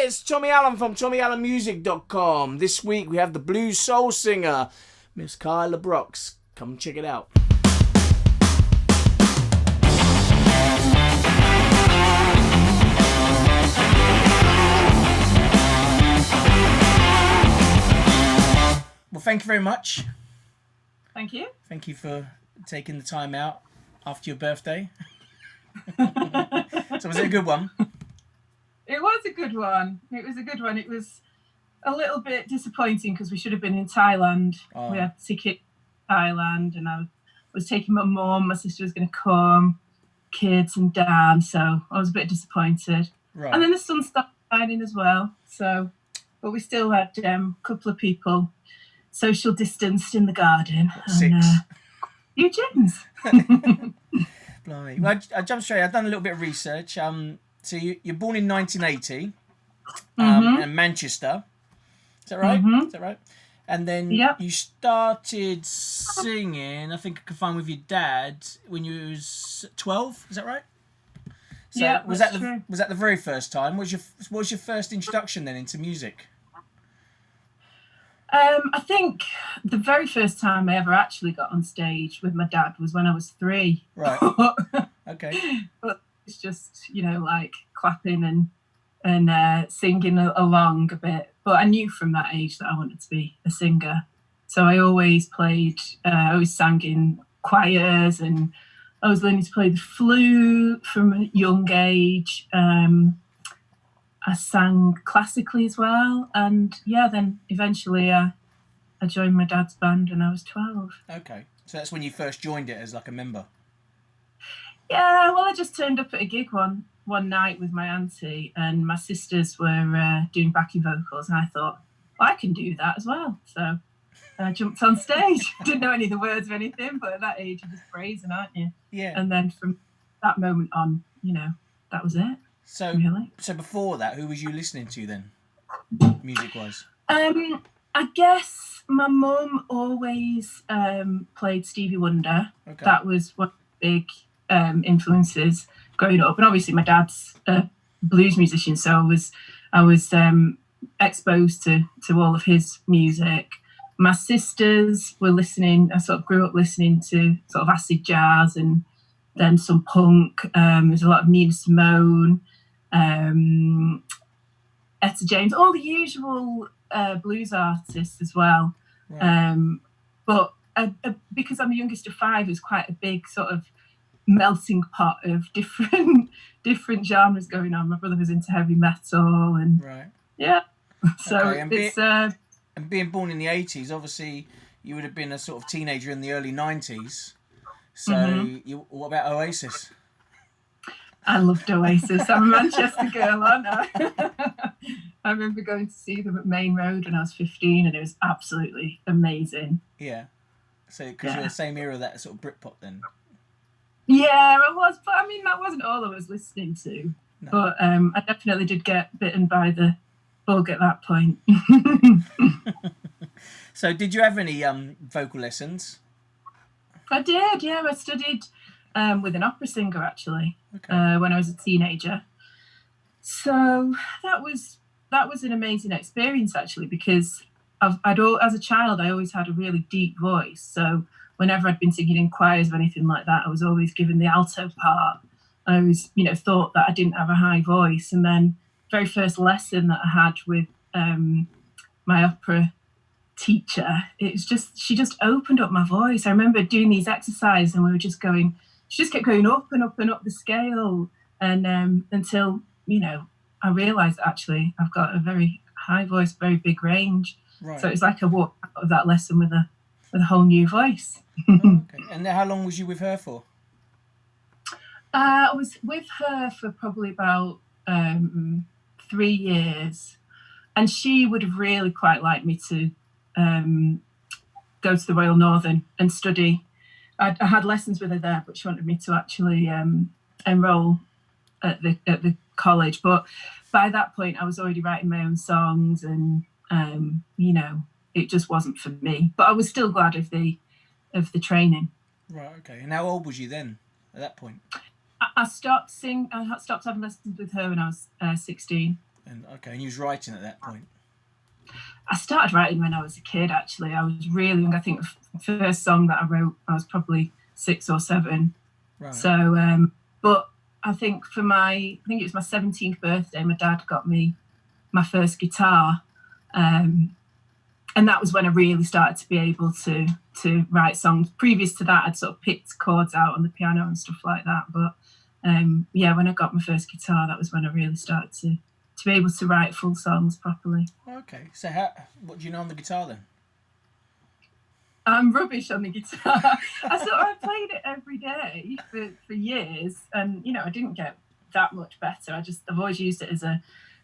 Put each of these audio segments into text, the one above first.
it's Tommy Allen from TommyAllenMusic.com. This week we have the blues soul singer, Miss Kyla Brox. Come check it out. Well, thank you very much. Thank you. Thank you for taking the time out after your birthday. So was it a good one? It was a good one. It was a good one. It was a little bit disappointing because we should have been in Thailand. We had a ticket to Thailand, and I was taking my mum. My sister was going to come, kids and dad. So I was a bit disappointed. Right. And then the sun stopped shining as well. So, but we still had a couple of people social distanced in the garden. 6. And, few gins. Blimey. Well, I jumped straight. I've done a little bit of research. So you're born in 1980 in Manchester. Is that right? Is that right? And then you started singing, I think I could find with your dad, when you was 12. Is that right? So yeah, was that the very first time? What was your first introduction then into music? I think the very first time I ever actually got on stage with my dad was when I was 3. Right. Okay. But it's just, like clapping and singing along a bit. But I knew from that age that I wanted to be a singer. So I always sang in choirs, and I was learning to play the flute from a young age. I sang classically as well. And then eventually I joined my dad's band when I was 12. Okay. So that's when you first joined it as like a member? Yeah, well, I just turned up at a gig one night with my auntie, and my sisters were doing backing vocals, and I thought, I can do that as well. So I jumped on stage. Didn't know any of the words of anything, but at that age, you're just brazen, aren't you? Yeah. And then from that moment on, that was it. So, really. So before that, who was you listening to then, music-wise? I guess my mum always played Stevie Wonder. Okay. That was one of the big influences growing up, and obviously my dad's a blues musician, so I was exposed to all of his music. My sisters were listening. I sort of grew up listening to sort of acid jazz and then some punk. There's a lot of Nina Simone, Etta James, all the usual blues artists as well. Right. But because I'm the youngest of 5, it was quite a big sort of melting pot of different genres going on. My brother was into heavy metal, and so okay. And being born in the 80s, obviously you would have been a sort of teenager in the early 90s. So what about Oasis? I loved Oasis. I'm a Manchester girl, aren't I? I remember going to see them at Main Road when I was 15, and it was absolutely amazing. Yeah. So because you're the same era, that sort of Britpop then. Yeah, I was, but I mean that wasn't all I was listening to. No. But I definitely did get bitten by the bug at that point. So did you have any vocal lessons? I did, yeah. I studied with an opera singer actually when I was a teenager. So that was an amazing experience actually, because as a child I always had a really deep voice. So whenever I'd been singing in choirs or anything like that, I was always given the alto part. I always, thought that I didn't have a high voice. And then very first lesson that I had with my opera teacher, she just opened up my voice. I remember doing these exercises, and she just kept going up and up and up the scale, and until I realised that actually I've got a very high voice, very big range. Right. So it's like I walked out of that lesson with a whole new voice. Okay. And how long was you with her for? I was with her for probably about 3 years, and she would have really quite liked me to go to the Royal Northern and study. I had lessons with her there, but she wanted me to actually enrol at the college. But by that point, I was already writing my own songs, and it just wasn't for me. But I was still glad of the training. Right. Okay. And how old was you then at that point? I stopped having lessons with her when I was 16. And and you was writing at that point. I started writing when I was a kid. Actually, I was really young. I think the first song that I wrote, I was probably 6 or 7. Right. So, but I think it was my 17th birthday. My dad got me my first guitar, and that was when I really started to be able to write songs. Previous to that, I'd sort of picked chords out on the piano and stuff like that. But when I got my first guitar, that was when I really started to be able to write full songs properly. Okay, so what do you know on the guitar then? I'm rubbish on the guitar. I played it every day for years, and I didn't get that much better. I've always used it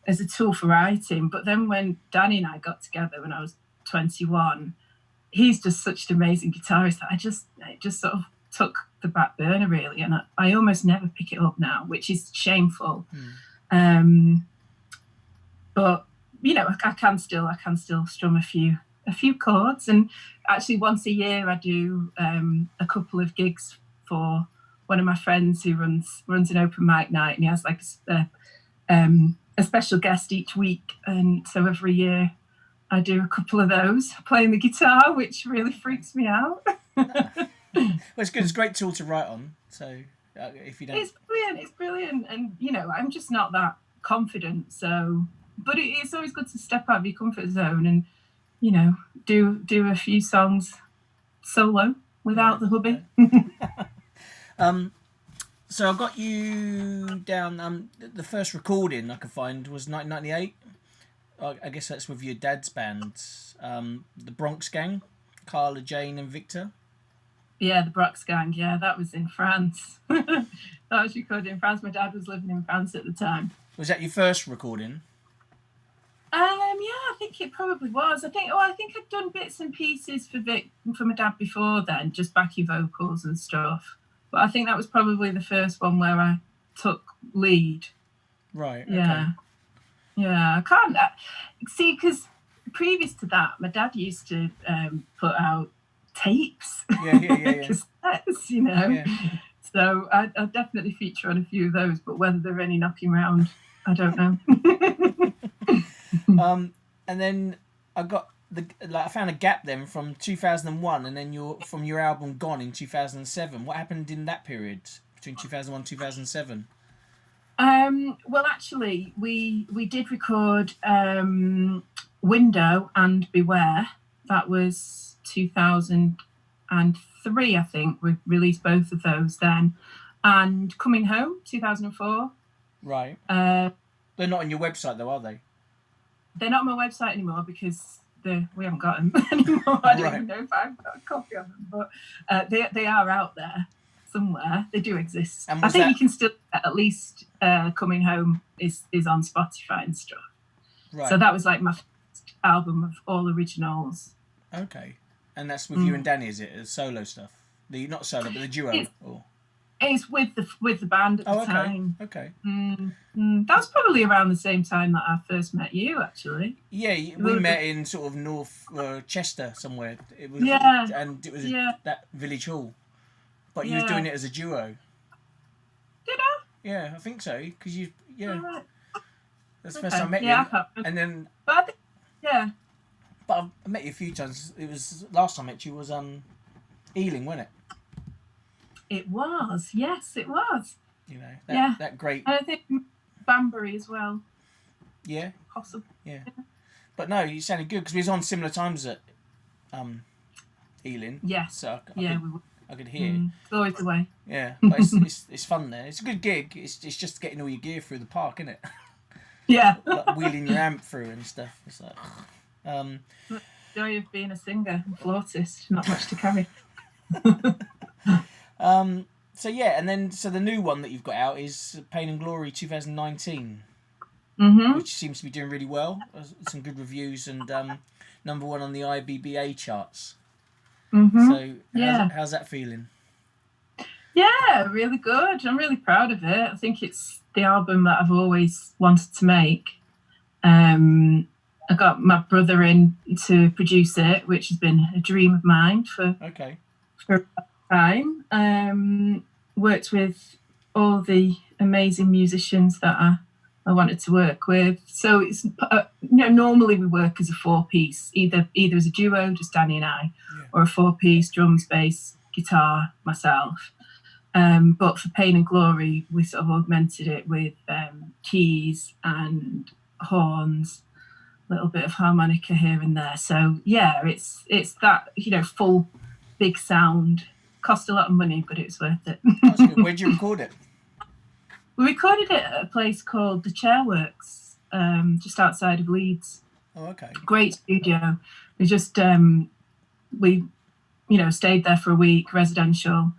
as a tool for writing. But then when Danny and I got together when I was 21, he's just such an amazing guitarist that it just sort of took the back burner really, and I almost never pick it up now, which is shameful. But I can still strum a few chords, and actually once a year I do a couple of gigs for one of my friends who runs an open mic night, and he has like a special guest each week, and so every year I do a couple of those playing the guitar, which really freaks me out. Well, it's good. It's a great tool to write on. So if you don't, it's brilliant, and I'm just not that confident. So, but it's always good to step out of your comfort zone and do a few songs solo without the hubby. So I got you down. The first recording I could find was 1998. I guess that's with your dad's band, the Bronx Gang, Carla, Jane, and Victor. Yeah, the Brox Gang. Yeah, that was in France. That was recorded in France. My dad was living in France at the time. Was that your first recording? Yeah, I think it probably was. I think I'd done bits and pieces for my dad before then, just backing vocals and stuff. But I think that was probably the first one where I took lead. Right. Yeah. Okay. Yeah, I can't see, because previous to that, my dad used to put out tapes, cassettes, Yeah. So I'd definitely feature on a few of those, but whether they're any knocking round, I don't know. And then I found a gap then from 2001, and then from your album Gone in 2007. What happened in that period between 2001 and 2007? Well, actually, we did record Window and Beware. That was 2003, I think. We released both of those then. And Coming Home, 2004. Right. They're not on your website, though, are they? They're not on my website anymore because we haven't got them anymore. I don't even know if I've got a copy of them, but they are out there somewhere. They do exist. I think you can still, at least Coming Home is on Spotify and stuff. Right. So that was like my first album of all originals. Okay. And that's with you and Danny, is it? The solo stuff? Not solo, but the duo? It's with the band at the time. Okay. That was probably around the same time that I first met you, actually. Yeah, we met in sort of North Chester somewhere. It was, and it was that village hall. But you was doing it as a duo. Did I? Yeah, I think so. Because you, Right. That's the first time I met you. And then. But I met you a few times. It was last time I met you was Ealing, wasn't it? It was. Yes, it was. That great. And I think Banbury as well. Yeah. Possible. Yeah. But no, you sounded good because we was on similar times at Ealing. Yeah. So I could hear. It's always the way. Yeah, but it's fun there. It's a good gig. It's just getting all your gear through the park, isn't it? Yeah. Like wheeling your amp through and stuff. It's like. The joy of being a singer and flautist. Not much to carry. So the new one that you've got out is Pain and Glory 2019, which seems to be doing really well. Some good reviews and number 1 on the IBBA charts. So how's that feeling? Yeah, really good. I'm really proud of it. I think it's the album that I've always wanted to make. I got my brother in to produce it, which has been a dream of mine for a time. Worked with all the amazing musicians that I wanted to work with. So it's normally we work as a 4-piece, either as a duo, just Danny and I, or a 4-piece, drums, bass, guitar, myself. But for Pain and Glory, we sort of augmented it with keys and horns, a little bit of harmonica here and there. So yeah, it's that, full big sound. Cost a lot of money, but it was worth it. That's good. Where'd you record it? We recorded it at a place called the Chairworks, just outside of Leeds. Oh, okay. Great studio. We just stayed there for a week, residential.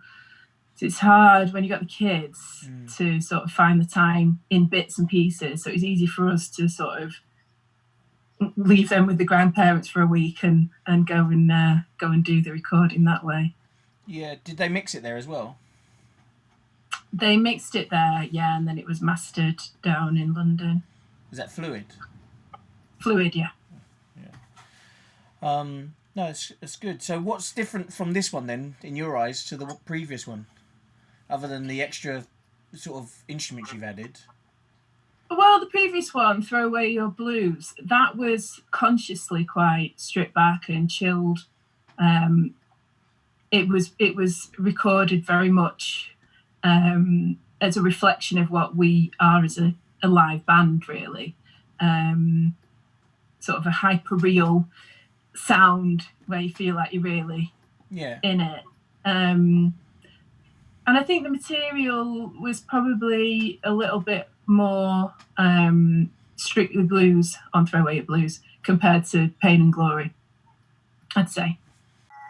So it's hard when you got the kids to sort of find the time in bits and pieces. So it was easy for us to sort of leave them with the grandparents for a week and go and do the recording that way. Yeah. Did they mix it there as well? They mixed it there, yeah, and then it was mastered down in London. Is that Fluid? Fluid, yeah. Yeah. No, it's good. So what's different from this one then, in your eyes, to the previous one, other than the extra sort of instruments you've added? Well, the previous one, Throw Away Your Blues, that was consciously quite stripped back and chilled. It was recorded very much as a reflection of what we are as a live band, really. Sort of a hyper-real sound where you feel like you're really in it. And I think the material was probably a little bit more strictly blues on Throw Away Your Blues compared to Pain and Glory, I'd say.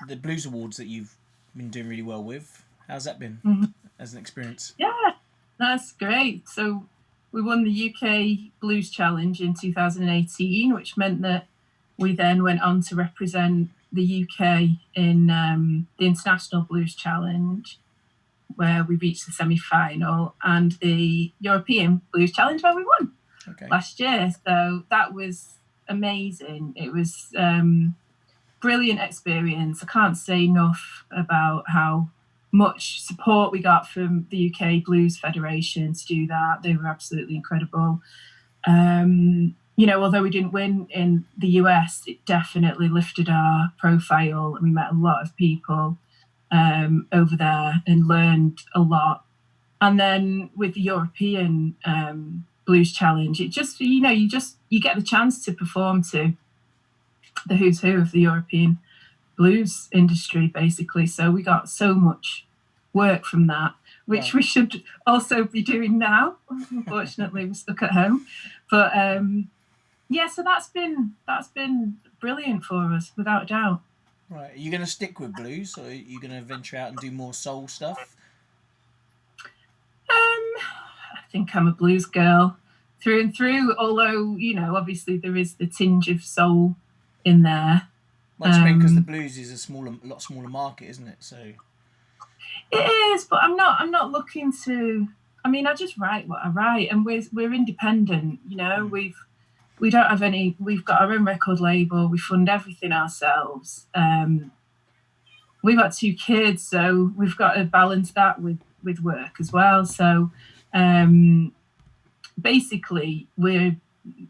The Blues Awards that you've been doing really well with, how's that been as an experience? Yeah, that's great. So we won the UK Blues Challenge in 2018, which meant that we then went on to represent the UK in the International Blues Challenge, where we reached the semi-final, and the European Blues Challenge, where we won last year. So that was amazing. It was brilliant experience. I can't say enough about how much support we got from the UK Blues Federation to do that. They were absolutely incredible. Although we didn't win in the US, it definitely lifted our profile, and we met a lot of people over there and learned a lot. And then with the European Blues Challenge, it just, you get the chance to perform to the who's who of the European blues industry, basically. So we got so much work from that, which we should also be doing now. Unfortunately, we're stuck at home. But so that's been brilliant for us, without a doubt. Right. Are you going to stick with blues, or are you going to venture out and do more soul stuff? I think I'm a blues girl through and through, although, obviously there is the tinge of soul in there. Well, it's because the blues is a lot smaller market, isn't it? So it is, but I'm not looking to. I mean, I just write what I write, and we're independent. We don't have any. We've got our own record label. We fund everything ourselves. We've got 2 kids, so we've got to balance that with work as well. So basically, we're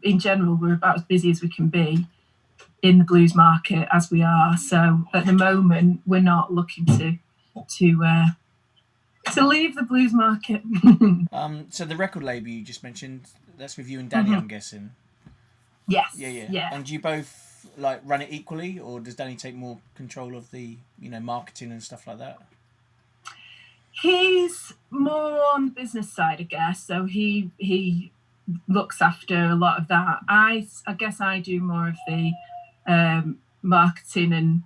about as busy as we can be in the blues market as we are. So at the moment, we're not looking to leave the blues market. So the record label you just mentioned, that's with you and Danny, I'm guessing. Yes. Yeah. And do you both run it equally, or does Danny take more control of the marketing and stuff like that? He's more on the business side, I guess. So he looks after a lot of that. I guess I do more of the marketing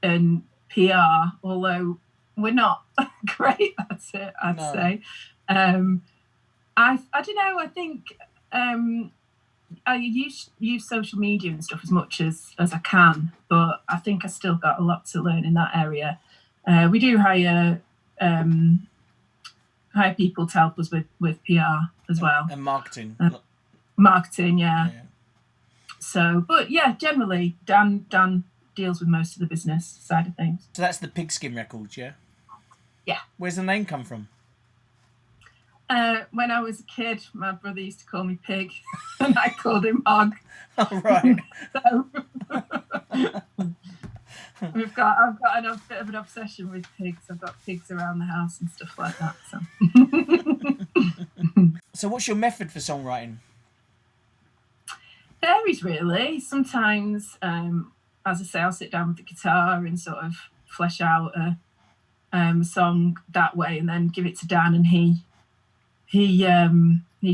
and PR, although we're not great at it, I'd say. I don't know. I think I use social media and stuff as much as I can, but I think I still got a lot to learn in that area. We do hire people to help us with PR as well. And marketing. Marketing, yeah. So, but yeah, generally Dan deals with most of the business side of things. So that's the Pigskin Records, yeah? Yeah. Where's the name come from? When I was a kid, my brother used to call me Pig, and I called him Hog. Oh, right. So, I've got a bit of an obsession with pigs. I've got pigs around the house and stuff like that. So what's your method for songwriting? Varies really. Sometimes, as I say, I'll sit down with the guitar and sort of flesh out a song that way, and then give it to Dan, and he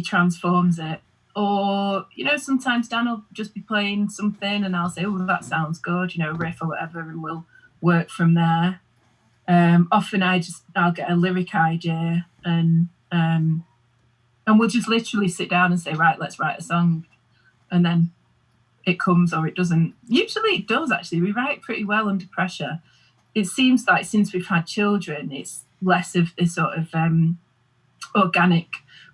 transforms it. Or, sometimes Dan will just be playing something and I'll say, oh, that sounds good, riff or whatever, and we'll work from there. Often I'll get a lyric idea and we'll just literally sit down and say, right, let's write a song. And then it comes or it doesn't. Usually it does, actually. We write pretty well under pressure. It seems like since we've had children, it's less of this sort of organic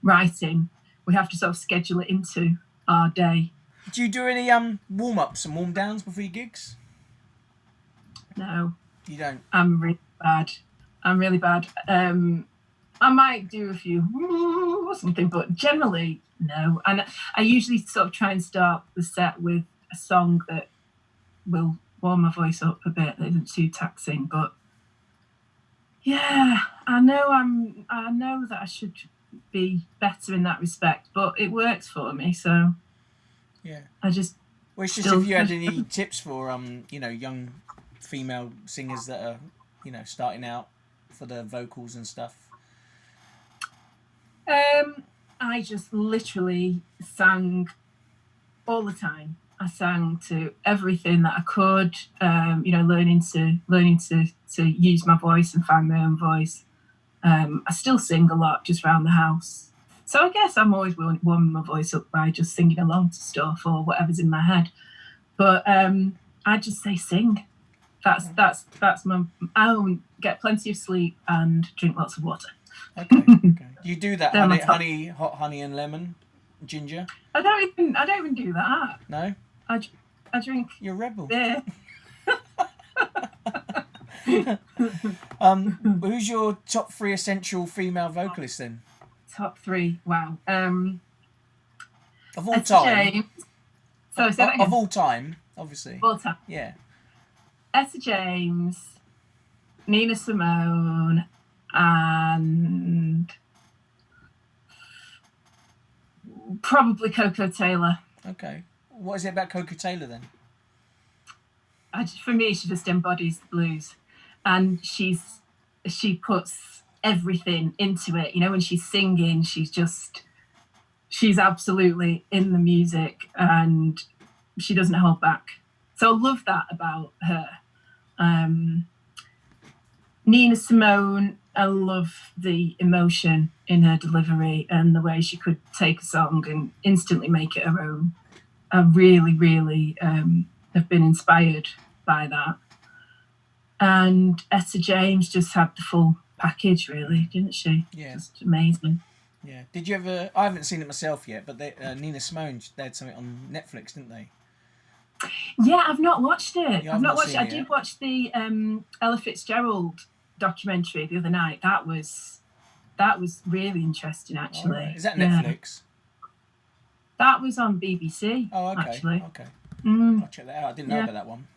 writing. We have to sort of schedule it into our day. Do you do any warm-ups and warm-downs before your gigs? No. You don't? I'm really bad. I might do a few or something, but generally, no. And I usually sort of try and start the set with a song that will warm my voice up a bit, that isn't too taxing. But yeah, I know that I should be better in that respect, but it works for me, so yeah. I just if you had any tips for young female singers that are starting out for the vocals and stuff. I just literally sang all the time. I sang to everything that I could, learning to use my voice and find my own voice. I still sing a lot just around the house. So I guess I'm always warming my voice up by just singing along to stuff or whatever's in my head. But I just say sing. That's my own. Get plenty of sleep and drink lots of water. Okay. You do that honey, hot honey and lemon, ginger? I don't even do that. No? I drink. You're a rebel. Beer. Who's your top 3 essential female vocalists then? Top 3, wow. Of all time. James. So say that again. Of all time, obviously. All time. Yeah. Etta James, Nina Simone, and probably Coco Taylor. Okay. What is it about Coco Taylor then? For me, she just embodies the blues, and she puts everything into it. When she's singing, she's absolutely in the music, and she doesn't hold back. So I love that about her. Nina Simone, I love the emotion in her delivery and the way she could take a song and instantly make it her own. I really, really have been inspired by that. And Etta James just had the full package, really, didn't she? Yeah. Just amazing. Yeah. Did you ever? I haven't seen it myself yet, but Nina Simone, they had something on Netflix, didn't they? Yeah, I've not watched it. I've not watched it. I did watch the Ella Fitzgerald documentary the other night. That was really interesting, actually. Right. Is that Netflix? That was on BBC. Oh, okay. Actually. Okay. Mm. I'll check that out. I didn't know about that one.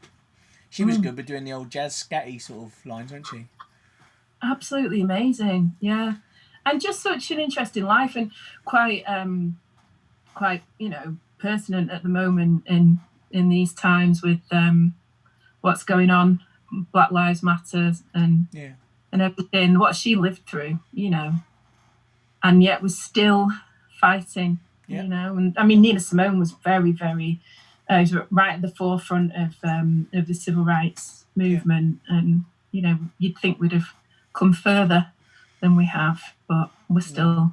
She was good with doing the old jazz scatty sort of lines, wasn't she? Absolutely amazing. Yeah. And just such an interesting life, and quite pertinent at the moment in these times with what's going on, Black Lives Matter and everything, what she lived through, and yet was still fighting, And I mean, Nina Simone was very, very right at the forefront of the civil rights movement, and you'd think we'd have come further than we have, but we still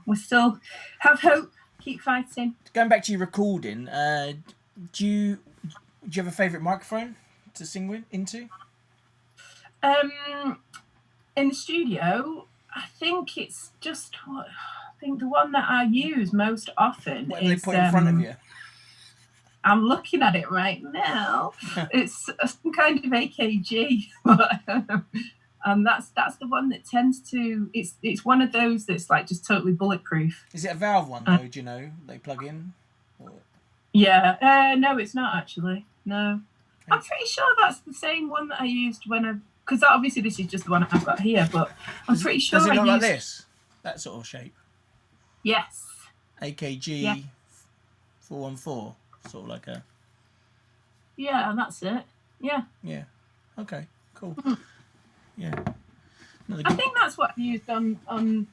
have hope. Keep fighting. Going back to your recording, do you have a favourite microphone to sing into? In the studio, I think it's just the one that I use most often. What do they put in front of you? I'm looking at it right now. It's some kind of AKG. and that's the one that tends to. It's one of those that's like just totally bulletproof. Is it a valve one though? Do you know they plug in? Or... Yeah. No, it's not actually. No, okay. I'm pretty sure that's the same one that I used because obviously this is just the one I've got here, but I'm pretty sure. Does it look like this? That sort of shape. Yes. AKG 414, sort of like a. Yeah, and that's it. Yeah. Yeah. Okay. Cool. Yeah. I think that's what I used on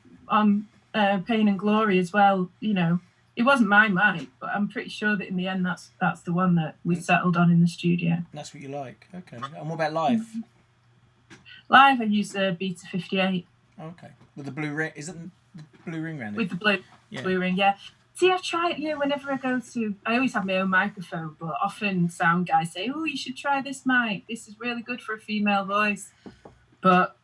Pain and Glory as well. You know, it wasn't my mic, but I'm pretty sure that in the end that's the one that we settled on in the studio. That's what you like. Okay. And what about live? Live, I use a Beta 58. Okay. With the blue ring, is it the blue ring around it? With the blue ring, yeah. See, I've tried, whenever I go to, I always have my own microphone, but often sound guys say, oh, you should try this mic. This is really good for a female voice. But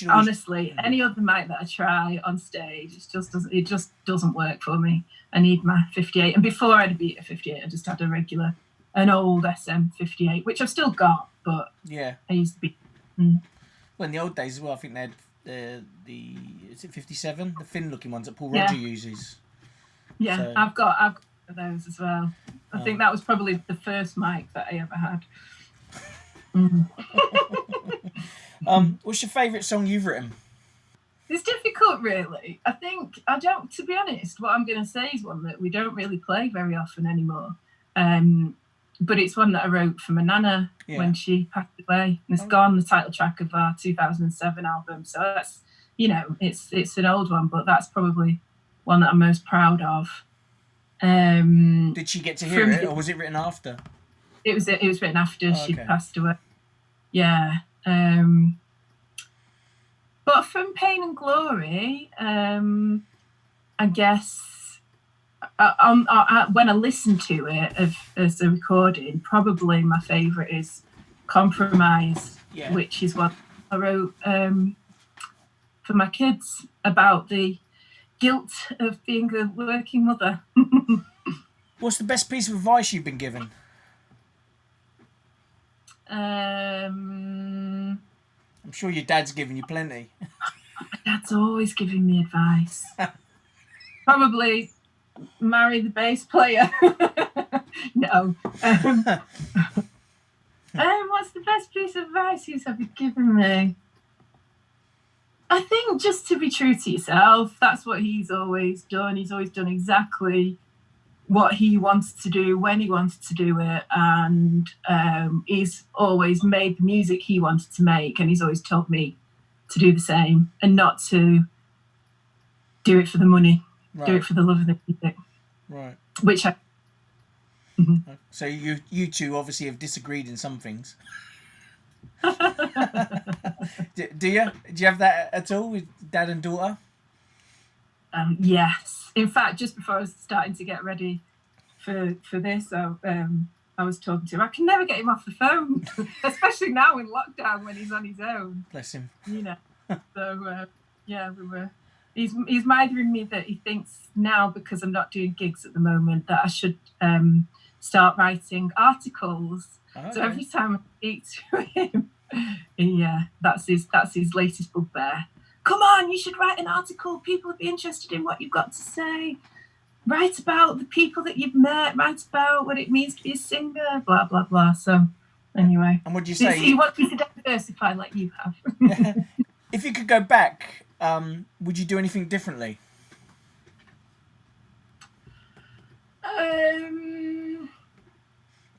honestly, any other mic that I try on stage, it just doesn't work for me. I need my 58. And before I had a Beta 58, I just had an old SM 58, which I've still got, but I used to be. Well, in the old days as well, I think they had is it 57? The thin looking ones that Paul Roger uses. Yeah, so. I've got those as well. I think that was probably the first mic that I ever had. What's your favourite song you've written? It's difficult, really. To be honest, what I'm going to say is one that we don't really play very often anymore. But it's one that I wrote for my nana when she passed away. And it's gone the title track of our 2007 album. So that's, it's an old one, but that's probably one that I'm most proud of. Did she get to hear it, or was it written after? It was written after she passed away. Yeah. But from Pain and Glory, I guess when I listen to it as a recording, probably my favourite is Compromise, which is what I wrote for my kids about the guilt of being a working mother. What's the best piece of advice you've been given? I'm sure your dad's given you plenty. My dad's always giving me advice. Probably marry the bass player. No. What's the best piece of advice he's ever given me? I think just to be true to yourself. That's what he's always done. He's always done exactly what he wants to do when he wants to do it, and he's always made the music he wanted to make, and he's always told me to do the same and not to do it for the money, do it for the love of the music. Right. Which I. Mm-hmm. So you two obviously have disagreed in some things. Do you have that at all with dad and daughter? Yes. In fact, just before I was starting to get ready for this, I was talking to him. I can never get him off the phone, especially now in lockdown when he's on his own. Bless him. So he's mithering me that he thinks now, because I'm not doing gigs at the moment, that I should start writing articles. Okay. So every time I speak to him, that's his latest bugbear. Come on, you should write an article. People would be interested in what you've got to say. Write about the people that you've met. Write about what it means to be a singer. Blah blah blah. So anyway, and what do you say? He wants me to diversify like you have. If you could go back, would you do anything differently?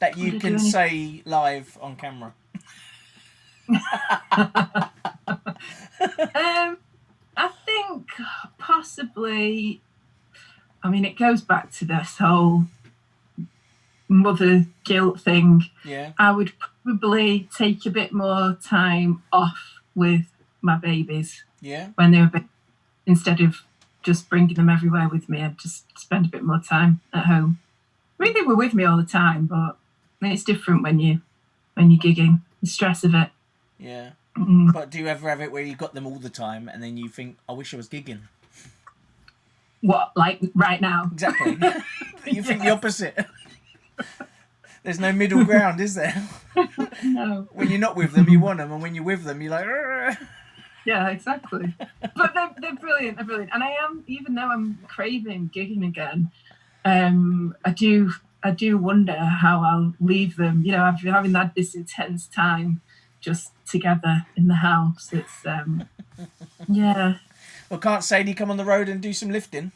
That you can say live on camera. I think possibly. I mean, it goes back to this whole mother guilt thing. Yeah. I would probably take a bit more time off with my babies. Yeah. When they were big, instead of just bringing them everywhere with me, I'd just spend a bit more time at home. I mean, they were with me all the time, but it's different when you're gigging. The stress of it. Yeah. Mm-hmm. But do you ever have it where you got them all the time and then you think, I wish I was gigging? What, like right now? Exactly. You think the opposite. There's no middle ground, is there? No. When you're not with them, you want them, and when you're with them, you're like. Argh. Yeah, exactly. But they're brilliant. They're brilliant, and I am, even though I'm craving gigging again. I do wonder how I'll leave them. You know, after having had this intense time just together in the house. It's yeah. Well, can't Sadie come on the road and do some lifting?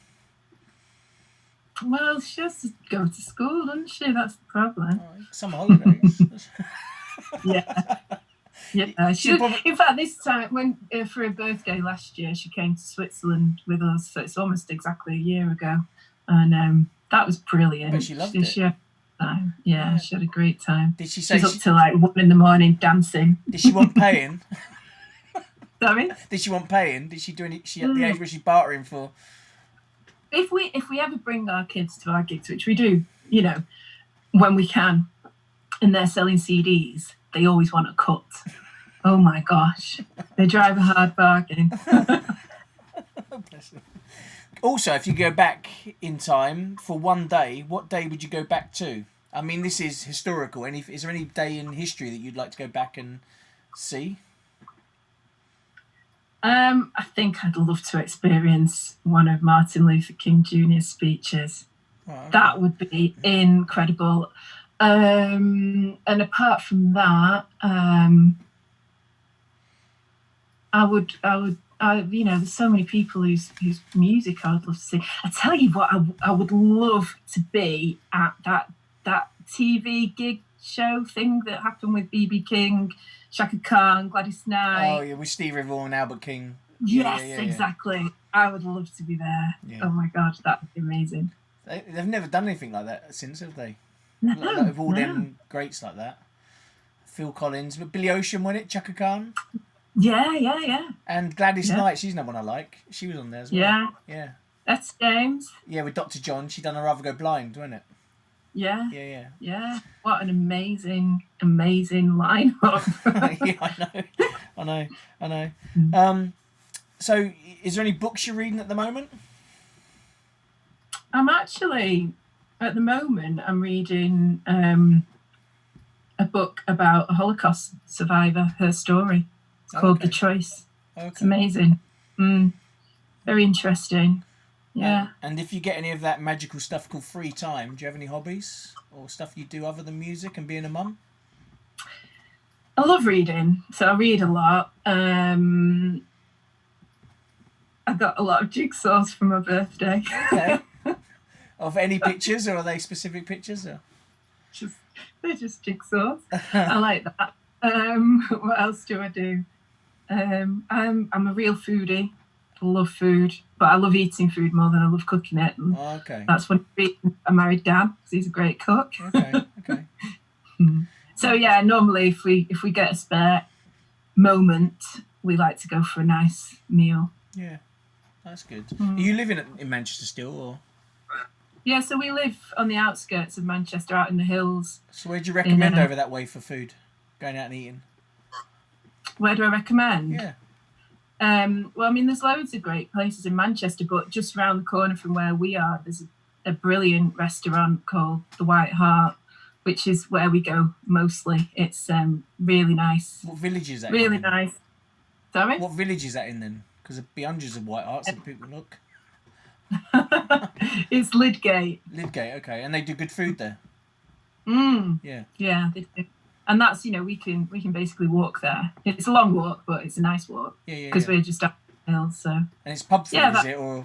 Well, she has to go to school, doesn't she? That's the problem. Oh, summer holidays. Yeah. Yeah, in fact, this time, when for her birthday last year, she came to Switzerland with us, so it's almost exactly a year ago, and that was brilliant. But she loved it. She had she had a great time. Did she say she's up till like 1 a.m. dancing? Did she want paying? Sorry? Did she want paying? Did she do any? She at the age where she's bartering for? If we ever bring our kids to our gigs, which we do, you know, when we can, and they're selling CDs, they always want a cut. Oh my gosh, they drive a hard bargain. Also, if you go back in time for one day, what day would you go back to? I mean, this is historical. Is there any day in history that you'd like to go back and see? I think I'd love to experience one of Martin Luther King Jr.'s speeches. Oh, okay. That would be incredible. And apart from that, you know, there's so many people whose music I would love to see. I tell you what, I would love to be at that TV gig show thing that happened with B.B. King, Shaka Khan, Gladys Knight. Oh yeah, with Steve Rivell and Albert King. Yes, yeah. Exactly. I would love to be there. Yeah. Oh my God, that would be amazing. They've never done anything like that since, have they? No, like with all them greats like that. Phil Collins, but Billy Ocean won it, Chaka Khan. Yeah. And Gladys Knight, she's not one I like. She was on there as well. Yeah. That's James. Yeah, with Dr. John, she done A Rather Go Blind, wasn't it? Yeah. Yeah. What an amazing lineup. Yeah, I know. So, is there any books you're reading at the moment? I'm actually, at the moment, I'm reading a book about a Holocaust survivor, her story. It's called The Choice. Okay. It's amazing. Very interesting. Yeah. And if you get any of that magical stuff called free time, do you have any hobbies or stuff you do other than music and being a mum? I love reading, so I read a lot. I got a lot of jigsaws for my birthday. Okay. Of any pictures, or are they specific pictures? Or? They're just jigsaws. I like that. What else do I do? I'm a real foodie. I love food, but I love eating food more than I love cooking it. And okay. That's when I married Dan, because he's a great cook. Okay. So yeah, normally if we get a spare moment, we like to go for a nice meal. Yeah, that's good. Are you living in Manchester still, or? Yeah, so we live on the outskirts of Manchester, out in the hills. So where do you recommend over that way for food? Going out and eating? Where do I recommend? Yeah. Well, I mean, there's loads of great places in Manchester, but just around the corner from where we are, there's a brilliant restaurant called The White Hart, which is where we go mostly. It's really nice. What village is that really in? Really nice. Sorry? What village is that in then? Because there'd be hundreds of White Harts that people look. It's Lydgate. Lydgate, okay. And they do good food there? Yeah. Yeah, they do. And that's, you know, we can basically walk there. It's a long walk, but it's a nice walk. Yeah. Because we're just up the hill, so. And it's pub food, is it, or?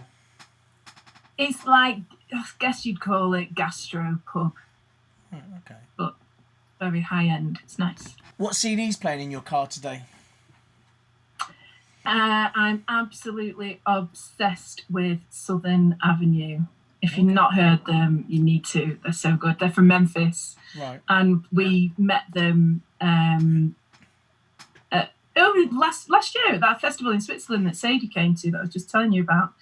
It's like, I guess you'd call it gastro pub. Okay. But very high end. It's nice. What CD's playing in your car today? I'm absolutely obsessed with Southern Avenue. If you've not heard them, you need to. They're so good. They're from Memphis. Right. And we met them last year at that festival in Switzerland that Sadie came to, that I was just telling you about.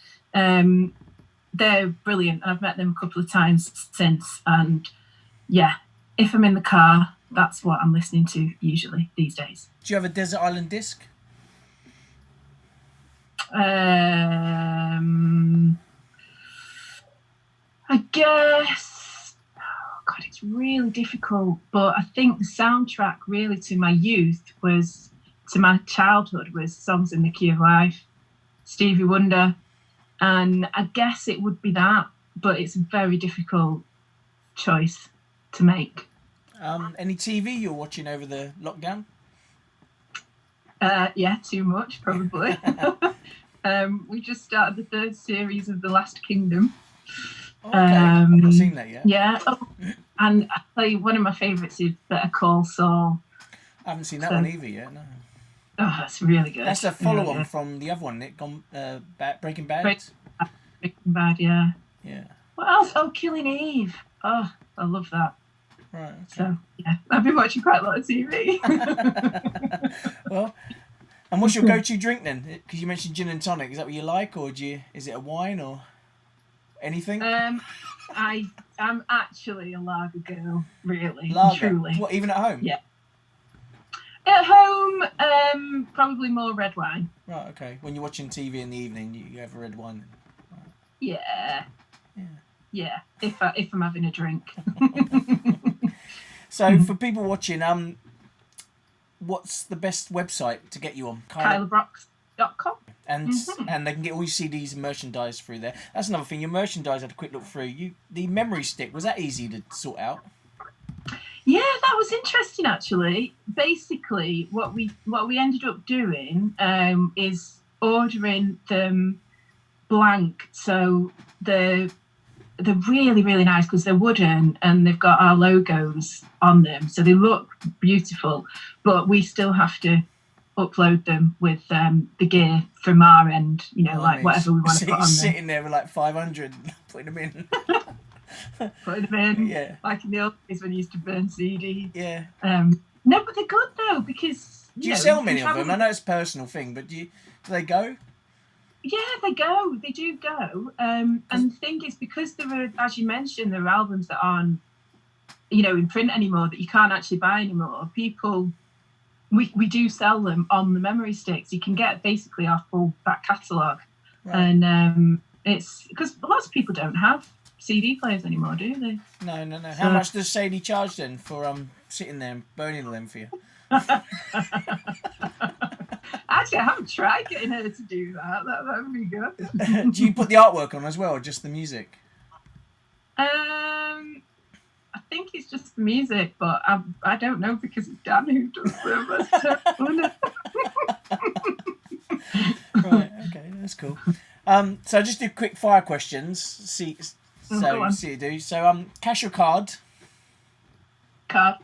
They're brilliant. I've met them a couple of times since. And yeah, if I'm in the car, that's what I'm listening to usually these days. Do you have a Desert Island disc? I guess. Oh God, it's really difficult. But I think the soundtrack really to my youth to my childhood was Songs in the Key of Life, Stevie Wonder. And I guess it would be that, but it's a very difficult choice to make. Any TV you're watching over the lockdown? Yeah, too much, probably. We just started the 3rd series of The Last Kingdom. Okay. I've not seen that yet. Yeah. And I tell you, one of my favourites is Better Call Saul. I haven't seen that one either yet, no. Oh, that's really good. That's a follow-on from the other one, Breaking Bad? Breaking Bad, yeah. Yeah. What else? Oh, Killing Eve. Oh, I love that. Right. Okay. So, yeah, I've been watching quite a lot of TV. Well, and what's your go-to drink then? Because you mentioned gin and tonic. Is that what you like, or is it a wine or anything? I'm actually a lager girl, really, Lager? truly. What, even at home? Yeah. At home, probably more red wine. Right. Okay. When you're watching TV in the evening, you have a red wine. Right. Yeah. Yeah. Yeah. If I'm having a drink. So for people watching, what's the best website to get you on? KylaBrox.com. And and they can get all your CDs and merchandise through there. That's another thing. Your merchandise, I had a quick look through. The memory stick, was that easy to sort out? Yeah, that was interesting actually. Basically, what we ended up doing is ordering them blank. So they're really, really nice because they're wooden and they've got our logos on them. So they look beautiful, but we still have to upload them with the gear from our end, like whatever we want to put on them. Sitting there with like 500, putting them in. Putting them in, yeah. Like in the old days when you used to burn CD. Yeah. No, but they're good though because. Do you sell many of them? I know it's a personal thing, but do they go? Yeah, they go. They do go. And the thing is, because there are, as you mentioned, there are albums that aren't, in print anymore that you can't actually buy anymore. We do sell them on the memory sticks. You can get basically our full back catalogue, right. And it's because lots of people don't have CD players anymore, do they? No. So, how much does Sadie charge then for sitting there and burning them for you? Actually, I haven't tried getting her to do that. That would be good. Do you put the artwork on as well, or just the music? I think it's just the music, but I don't know because it's Dan who does them. Right. Okay, that's cool. So just do quick fire questions. See you do. So cash or card? Card.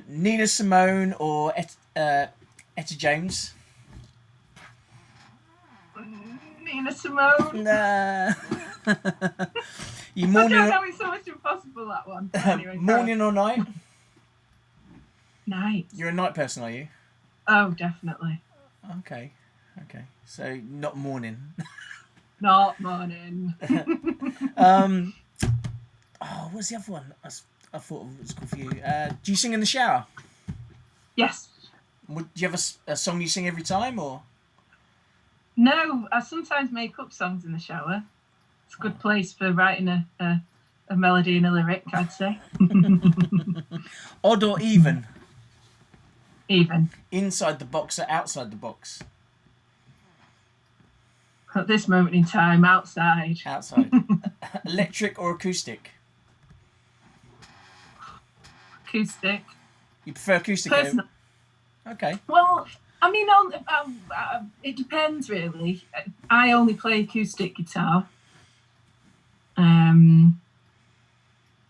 Nina Simone or Etta James? Nina Simone. Nah. You I morning? don't know. It's almost impossible, that one. Anyway, morning or night? Night. You're a night person, are you? Oh, definitely. Okay. So not morning. Not morning. What's the other one? I thought it was good for you. Do you sing in the shower? Yes. Do you have a song you sing every time, or? No, I sometimes make up songs in the shower. It's a good place for writing a melody and a lyric, I'd say. Odd or even? Even. Inside the box or outside the box? At this moment in time, outside. Outside. Electric or acoustic? Acoustic. You prefer acoustic? Personal. Okay. Well, I mean, it depends really. I only play acoustic guitar.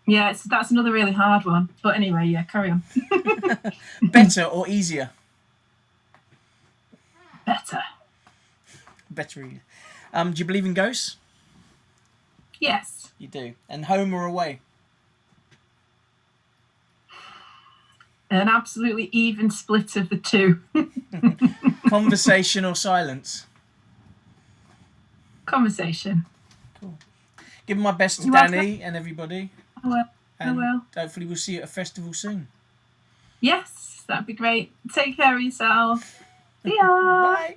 Yeah, that's another really hard one. But anyway, yeah, carry on. Better or easier? Better. Better. Do you believe in ghosts? Yes. You do. And home or away? An absolutely even split of the two. Conversation or silence? Conversation. Cool. Give my best to Danny and everybody. I will. And hopefully we'll see you at a festival soon. Yes, that'd be great. Take care of yourself. See ya. Bye.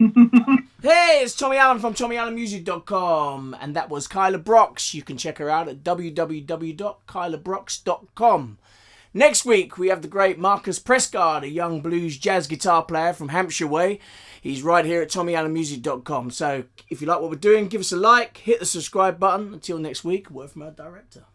Hey, it's Tommy Allen from TommyAllenMusic.com, and that was Kyla Brox. You can check her out at www.kylabrox.com. Next week, we have the great Marcus Prescott, a young blues jazz guitar player from Hampshire way. He's right here at TommyAllenMusic.com. So if you like what we're doing, give us a like, hit the subscribe button. Until next week, word from our director.